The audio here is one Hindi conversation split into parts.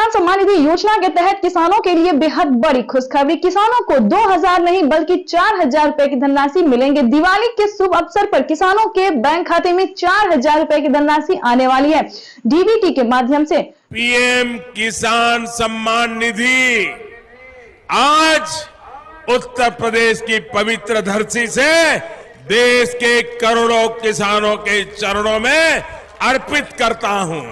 किसान सम्मान निधि योजना के तहत किसानों के लिए बेहद बड़ी खुशखबरी। किसानों को 2000 नहीं बल्कि 4000 रुपए की धनराशि मिलेंगे। दिवाली के शुभ अवसर पर किसानों के बैंक खाते में 4000 रुपए की धनराशि आने वाली है। डीबीटी के माध्यम से पीएम किसान सम्मान निधि आज उत्तर प्रदेश की पवित्र धरती से देश के करोड़ों किसानों के चरणों में अर्पित करता हूं।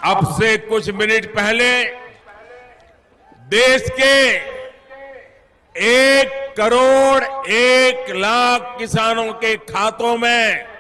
अब से कुछ मिनट पहले देश के 1,01,00,000 किसानों के खातों में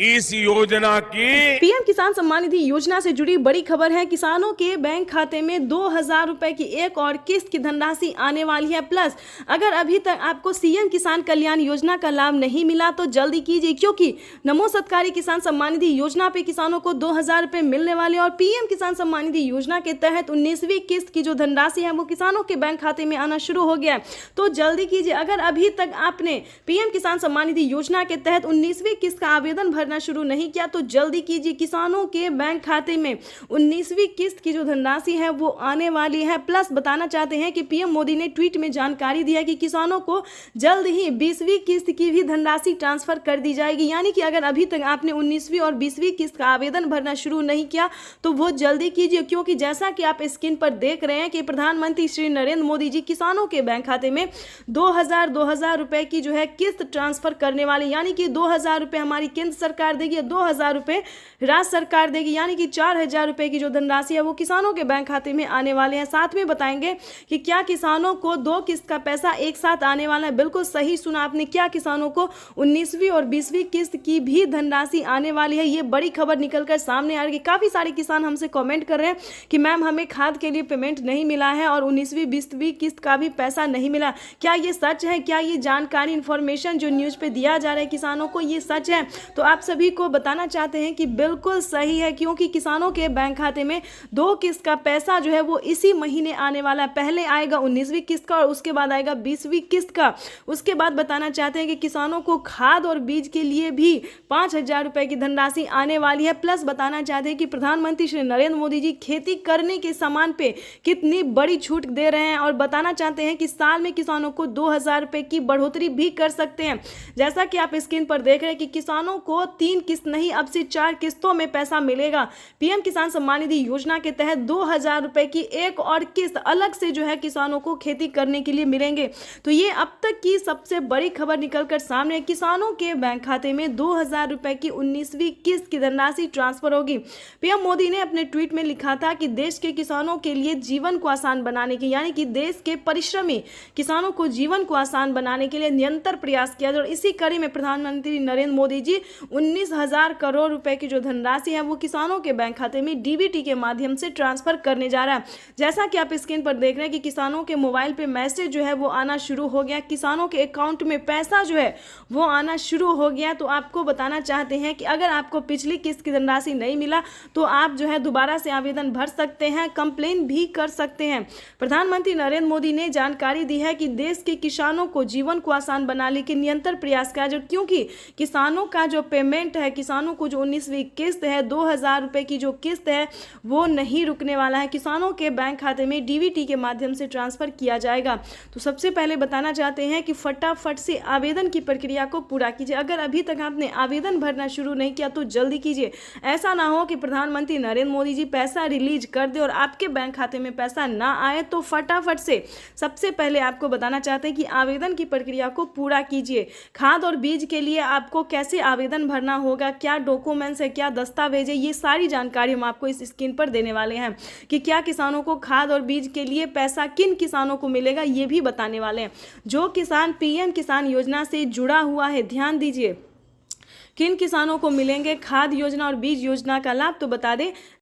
इस योजना की पीएम किसान सम्मान निधि योजना से जुड़ी बड़ी खबर है। किसानों के बैंक खाते में 2000 रुपए की एक और किस्त की धनराशि आने वाली है। प्लस अगर अभी तक आपको सीएम किसान कल्याण योजना का लाभ नहीं मिला तो जल्दी कीजिए, क्योंकि नमो सत्कारी किसान सम्मान निधि योजना पे किसानों को 2000 रुपए मिलने वाले और पीएम किसान सम्मान निधि योजना के तहत 19वीं किस्त की जो धनराशि है वो किसानों के बैंक खाते में आना शुरू हो गया है। तो जल्दी कीजिए, अगर अभी तक आपने पीएम किसान सम्मान निधि योजना के तहत 19वीं किस्त का आवेदन भरना शुरू नहीं किया तो जल्दी कीजिए। किसानों के बैंक खाते में 19वीं किस्त की जो धनराशि है वो आने वाली है। प्लस बताना चाहते हैं कि पीएम मोदी ने ट्वीट में जानकारी दी है कि किसानों को जल्द ही 20वीं किस्त की भी धनराशि ट्रांसफर कर दी जाएगी। यानी कि अगर अभी तक आपने 19वीं और 20वीं किस्त का आवेदन भरना शुरू नहीं किया तो वो जल्दी कीजिए, क्योंकि जैसा कि आप स्क्रीन पर देख रहे हैं कि प्रधानमंत्री श्री नरेंद्र मोदी जी किसानों के बैंक खाते में 2000 रुपए की जो है किस्त ट्रांसफर करने वाले, यानी कि 2000 रुपए हमारी केंद्र सरकार देगी, 2000 रुपए राज्य सरकार देगी, यानी कि 4000 रुपए की जो धनराशि है वो किसानों के बैंक खाते में आने वाले हैं। साथ में बताएंगे कि क्या किसानों को 2 किस्त का पैसा एक साथ आने वाला है। बिल्कुल सही सुना आपने, क्या किसानों को 19वीं और 20वीं किस्त की भी धनराशि आने वाली है। ये बड़ी खबर निकलकर सामने आ रही है। काफी सारे किसान हमसे कमेंट कर रहे हैं कि मैम हमें खाद के लिए पेमेंट नहीं मिला है और 19वीं 20वीं किस्त का भी पैसा नहीं मिला। क्या ये सच है? क्या ये जानकारी इंफॉर्मेशन जो न्यूज पे दिया जा रहा है किसानों को ये सच है? तो आप सभी को बताना चाहते हैं कि बिल्कुल सही है, क्योंकि किसानों के बैंक खाते में 2 किस्त का पैसा जो है वो इसी महीने आने वाला है। पहले आएगा 19वीं किस्त का और उसके बाद आएगा 20वीं किस्त का। उसके बाद बताना चाहते हैं कि किसानों को खाद और बीज के लिए भी 5000 रुपए की धनराशि आने वाली है। प्लस बताना चाहते हैं कि प्रधानमंत्री श्री नरेंद्र मोदी जी खेती करने के सामान पे कितनी बड़ी छूट दे रहे हैं और बताना चाहते हैं कि साल में किसानों को 2000 रुपए की बढ़ोतरी भी कर सकते हैं। जैसा कि आप स्क्रीन पर देख रहे हैं कि किसानों को 3 किस्त नहीं अब से 4 किस्तों में पैसा मिलेगा। पीएम किसान सम्मान निधि योजना के तहत 2000 रुपए की एक और किस्त अलग से जो है किसानों को खेती करने के लिए मिलेंगे। तो ये अब तक की सबसे बड़ी खबर निकलकर सामने, किसानों के बैंक खाते में 2000 रुपए की 19वीं किस्त की धनराशि ट्रांसफर होगी। पीएम मोदी ने अपने ट्वीट में लिखा था कि देश के किसानों के लिए जीवन को आसान बनाने के, यानी कि देश के परिश्रमी किसानों को जीवन को आसान बनाने के लिए निरंतर प्रयास किया जाए। और इसी कड़ी में प्रधानमंत्री नरेंद्र मोदी जी 19,000 करोड़ रुपए की जो धनराशि है वो किसानों के बैंक खाते में डीबीटी के माध्यम से ट्रांसफर करने जा रहा है। जैसा कि आप स्क्रीन पर देख रहे हैं कि किसानों के मोबाइल पे मैसेज जो है वो आना शुरू हो गया, किसानों के अकाउंट में पैसा जो है वो आना शुरू हो गया। तो आपको बताना चाहते हैं कि अगर आपको पिछली किस्त की धनराशि नहीं मिला तो आप जो है दोबारा से आवेदन भर सकते हैं, कंप्लेन भी कर सकते हैं। प्रधानमंत्री नरेंद्र मोदी ने जानकारी दी है कि देश के किसानों को जीवन को आसान बनाने के निरंतर प्रयास किया जाए, क्योंकि किसानों का जो पेमेंट है, किसानों को जो 19वीं किस्त है 2000 रुपए की जो किस्त है वो नहीं रुकने वाला है। किसानों के बैंक खाते में डीबीटी के माध्यम से ट्रांसफर किया जाएगा। तो सबसे पहले बताना चाहते हैं कि फटाफट से आवेदन की प्रक्रिया को पूरा कीजिए। अगर अभी तक आपने आवेदन भरना शुरू नहीं किया तो जल्दी कीजिए। ऐसा ना हो कि प्रधानमंत्री नरेंद्र मोदी जी पैसा रिलीज कर दे और आपके बैंक खाते में पैसा ना आए। तो फटाफट से सबसे पहले आपको बताना चाहते हैं कि आवेदन की प्रक्रिया को पूरा कीजिए। खाद और बीज के लिए आपको कैसे आवेदन भरना होगा, क्या डॉक्यूमेंट्स है, क्या दस्तावेज है, ये सारी जानकारी हम आपको इस स्क्रीन पर देने वाले हैं। कि क्या किसानों को खाद और बीज के लिए पैसा किन किसानों को मिलेगा ये भी बताने वाले हैं। जो किसान पीएम किसान योजना से जुड़ा हुआ है, ध्यान दीजिए किन किसानों को मिलेंगे खाद योजना और बीज योजना का लाभ। तो बता दें